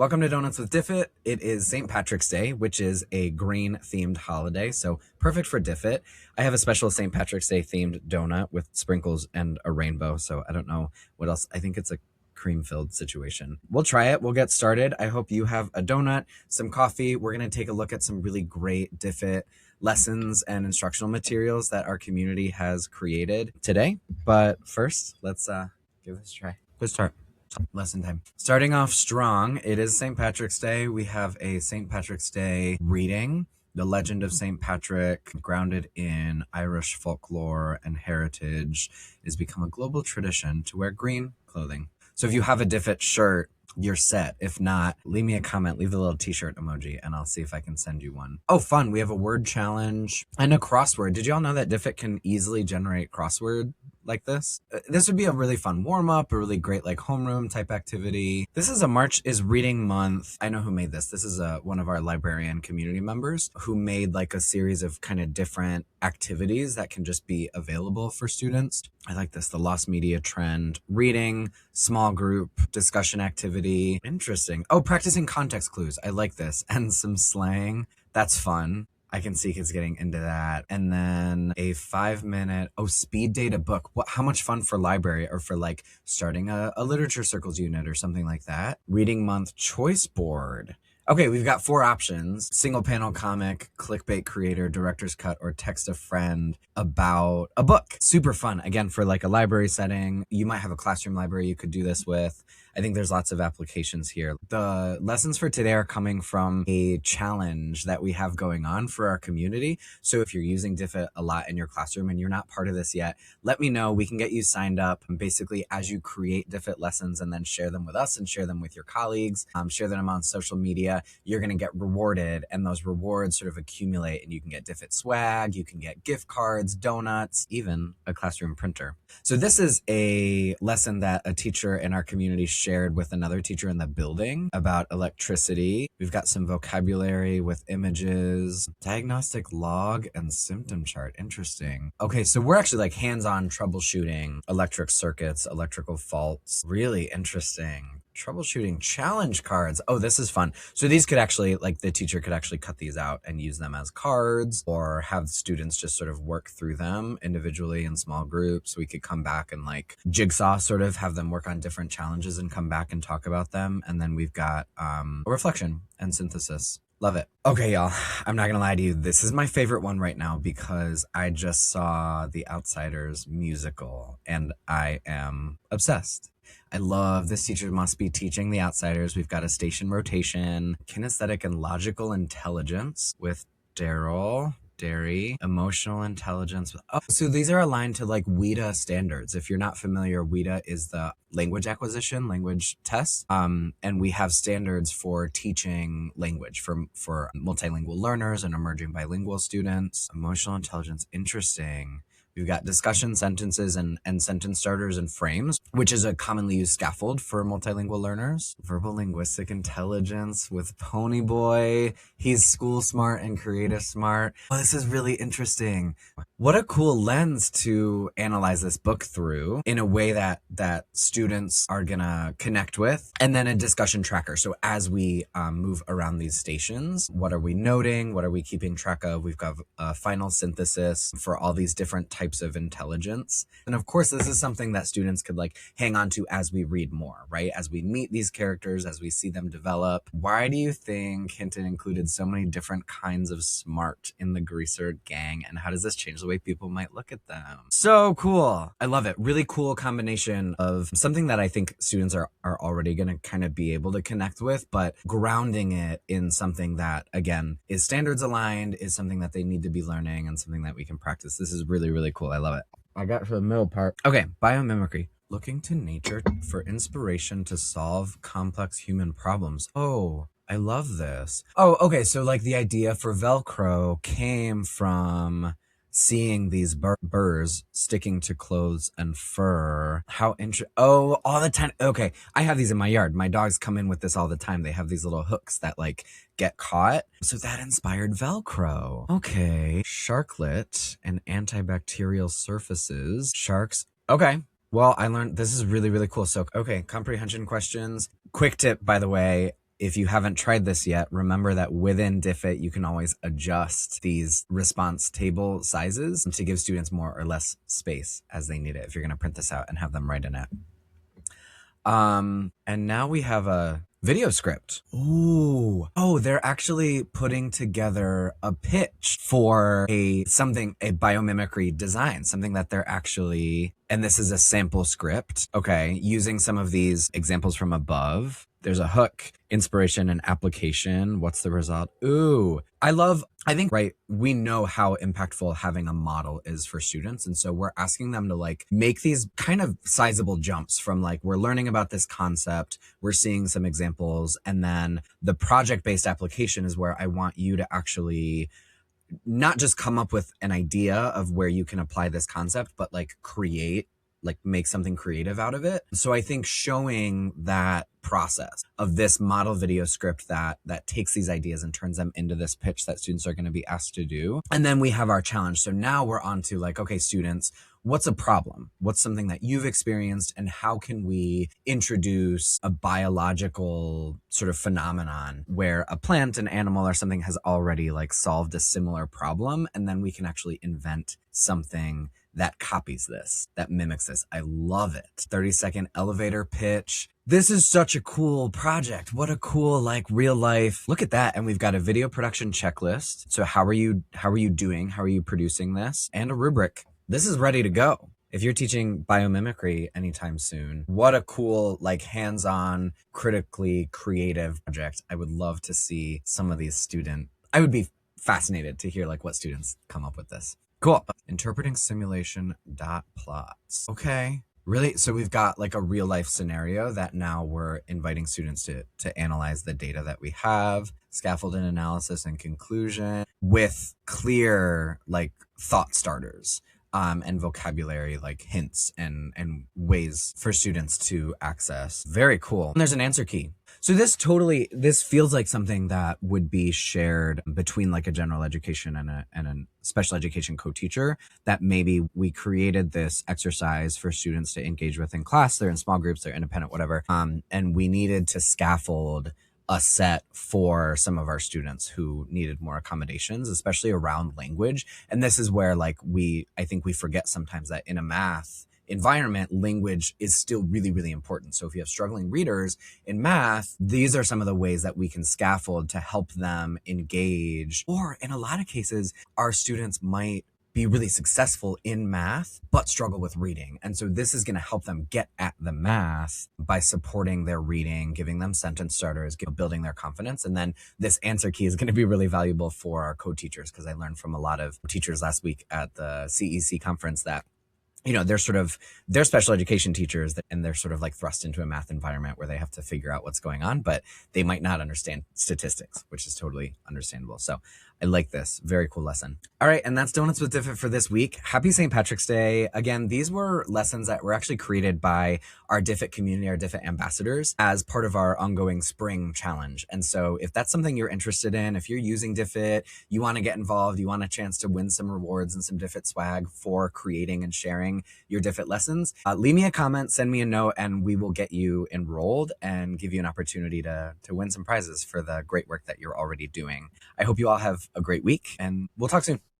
Welcome to Donuts with Diffit. It is St. Patrick's Day, which is a green-themed holiday, so perfect for Diffit. I have a special St. Patrick's Day themed donut with sprinkles and a rainbow, so I don't know what else. I think it's a cream-filled situation. We'll try it. We'll get started. I hope you have a donut, some coffee. We're going to take a look at some really great Diffit lessons and instructional materials that our community has created today. But first, let's give this a try. Good start. Lesson time. Starting off strong, it is St. Patrick's Day. We have a St. Patrick's Day reading. The legend of St. Patrick, grounded in Irish folklore and heritage, has become a global tradition to wear green clothing. So if you have a Diffit shirt, you're set. If not, leave me a comment, leave the little t-shirt emoji, and I'll see if I can send you one. Oh, fun. We have a word challenge and a crossword. Did y'all know that Diffit can easily generate crossword like this? This would be a really fun warm-up, a really great like homeroom type activity. This is March is reading month. I know who made this. This is one of our librarian community members who made like a series of kind of different activities that can just be available for students. I like this, the lost media trend, reading, small group, discussion activity. Interesting. Oh, practicing context clues. I like this. And some slang. That's fun. I can see kids getting into that. And then a 5-minute, speed date a book. How much fun for library or for like starting a literature circles unit or something like that. Reading month choice board. Okay, we've got 4 options: single panel comic, clickbait creator, director's cut, or text a friend about a book. Super fun. Again, for like a library setting. You might have a classroom library you could do this with. I think there's lots of applications here. The lessons for today are coming from a challenge that we have going on for our community. So if you're using Diffit a lot in your classroom and you're not part of this yet, let me know. We can get you signed up. And basically, as you create Diffit lessons and then share them with us and share them with your colleagues, share them on social media, you're going to get rewarded, and those rewards sort of accumulate, and you can get Diffit swag, you can get gift cards, donuts, even a classroom printer. So this is a lesson that a teacher in our community shared with another teacher in the building about electricity. We've got some vocabulary with images, diagnostic log, and symptom chart. Interesting. Okay, so we're actually like hands-on troubleshooting electric circuits, electrical faults. Really interesting. Troubleshooting challenge cards. Oh, this is fun. So these could actually, like the teacher could actually cut these out and use them as cards, or have students just sort of work through them individually in small groups. We could come back and like jigsaw sort of have them work on different challenges and come back and talk about them. And then we've got a reflection and synthesis. Love it. Okay, y'all, I'm not gonna lie to you. This is my favorite one right now because I just saw The Outsiders musical and I am obsessed. I love this teacher must be teaching The Outsiders. We've got a station rotation, kinesthetic and logical intelligence with Derry, emotional intelligence. Oh, so these are aligned to like WIDA standards. If you're not familiar, WIDA is the language acquisition, language test. And we have standards for teaching language for multilingual learners and emerging bilingual students. Emotional intelligence, interesting. We've got discussion sentences and sentence starters and frames, which is a commonly used scaffold for multilingual learners. Verbal linguistic intelligence with Pony Boy. He's school smart and creative smart. Oh, this is really interesting. What a cool lens to analyze this book through in a way that students are gonna connect with. And then a discussion tracker. So as we move around these stations, what are we noting? What are we keeping track of? We've got a final synthesis for all these different types of intelligence. And of course, this is something that students could like hang on to as we read more, right? As we meet these characters, as we see them develop. Why do you think Hinton included so many different kinds of smart in the Greaser gang? And how does this change the way people might look at them? So cool. I love it. Really cool combination of something that I think students are already going to kind of be able to connect with, but grounding it in something that, again, is standards aligned, is something that they need to be learning, and something that we can practice. This is really, really cool. I love it. I got for the middle part. Okay, biomimicry. Looking to nature for inspiration to solve complex human problems. Oh, I love this. Oh, okay. So like the idea for Velcro came from seeing these burrs sticking to clothes and fur. How oh, all the time. Okay, I have these in my yard. My dogs come in with this all the time. They have these little hooks that like get caught. So that inspired Velcro. Okay, sharklet and antibacterial surfaces. Sharks. Okay. Well, I learned this is really, really cool. So, okay, comprehension questions. Quick tip, by the way. if you haven't tried this yet, remember that within Diffit, you can always adjust these response table sizes to give students more or less space as they need it if you're going to print this out and have them write in it. And now we have a video script. Ooh. Oh, they're actually putting together a pitch for a biomimicry design, something that they're actually, and this is a sample script. Okay. Using some of these examples from above. There's a hook, inspiration, and application. What's the result? Ooh, I think, right, we know how impactful having a model is for students. And so we're asking them to like make these kind of sizable jumps from like, we're learning about this concept, we're seeing some examples, and then the project-based application is where I want you to actually not just come up with an idea of where you can apply this concept, but like make something creative out of it. So I think showing that process of this model video script that takes these ideas and turns them into this pitch that students are going to be asked to do. And then we have our challenge. So now we're on to like, okay, students, what's a problem? What's something that you've experienced, and how can we introduce a biological sort of phenomenon where a plant, an animal, or something has already like solved a similar problem, and then we can actually invent something that copies this, that mimics this. I love it. 30-second elevator pitch. This is such a cool project. What a cool, like, real life. Look at that. And we've got a video production checklist. So how are you doing? How are you producing this? And a rubric. This is ready to go. If you're teaching biomimicry anytime soon, what a cool, like, hands-on, critically creative project. I would love to see some of these I would be fascinated to hear like what students come up with this. Cool. Interpreting simulation dot plots. Okay. Really? So we've got like a real life scenario that now we're inviting students to analyze the data that we have, scaffolded analysis and conclusion with clear like thought starters. And vocabulary like hints and ways for students to access. Very cool. And there's an answer key. So this feels like something that would be shared between like a general education and a special education co-teacher, that maybe we created this exercise for students to engage with in class. They're in small groups, they're independent, whatever. And we needed to scaffold a set for some of our students who needed more accommodations, especially around language. And this is where like I think we forget sometimes that in a math environment, language is still really, really important. So if you have struggling readers in math, these are some of the ways that we can scaffold to help them engage. Or in a lot of cases, our students might be really successful in math, but struggle with reading. And so this is going to help them get at the math by supporting their reading, giving them sentence starters, building their confidence. And then this answer key is going to be really valuable for our co-teachers, because I learned from a lot of teachers last week at the CEC conference that, you know, they're special education teachers, and they're sort of like thrust into a math environment where they have to figure out what's going on, but they might not understand statistics, which is totally understandable. So I like this. Very cool lesson. All right. And that's Donuts with Diffit for this week. Happy St. Patrick's Day. Again, these were lessons that were actually created by our Diffit community, our Diffit ambassadors, as part of our ongoing spring challenge. And so if that's something you're interested in, if you're using Diffit, you want to get involved, you want a chance to win some rewards and some Diffit swag for creating and sharing your Diffit lessons, leave me a comment, send me a note, and we will get you enrolled and give you an opportunity to win some prizes for the great work that you're already doing. I hope you all have a great week, and we'll talk soon.